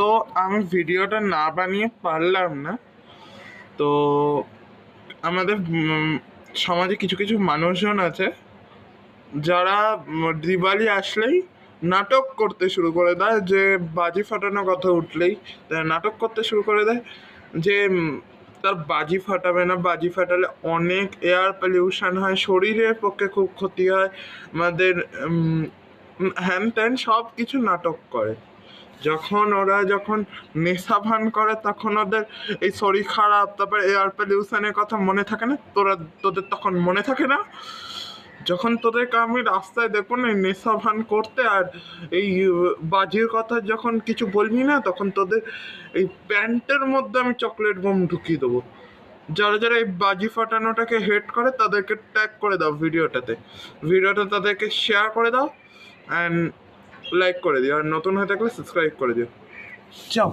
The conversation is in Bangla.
তো আমি ভিডিওটা না বানিয়ে পারলাম না। তো আমাদের সমাজে কিছু কিছু মানুষজন আছে যারা দিওয়ালি আসলেই নাটক করতে শুরু করে দেয়, যে বাজি ফাটানোর কথা উঠলেই তারা নাটক করতে শুরু করে দেয় যে তার বাজি ফাটাবে না, বাজি ফাটালে অনেক এয়ার পলিউশন হয়, শরীরের পক্ষে খুব ক্ষতি হয় আমাদের, হ্যান ত্যান সব কিছু নাটক করে। যখন নেশা ভান করে তখন ওদের এই শরীর খারাপ, তারপর এয়ার পলিউশনের কথা মনে থাকে না, তোদের তখন মনে থাকে না। যখন তোদেরকে আমি রাস্তায় দেখবো না এই নেশা ভান করতে আর এই বাজির কথা যখন কিছু বলবি না, তখন তোদের এই প্যান্টের মধ্যে আমি চকলেট বোম ঢুকিয়ে দেবো। যারা যারা এই বাজি ফাটানোটাকে হেট করে তাদেরকে ট্যাগ করে দাও ভিডিওটা তাদেরকে শেয়ার করে দাও অ্যান্ড লাইক করে দিও, আর নতুন হয়ে থাকলে সাবস্ক্রাইব করে দিও। যাও।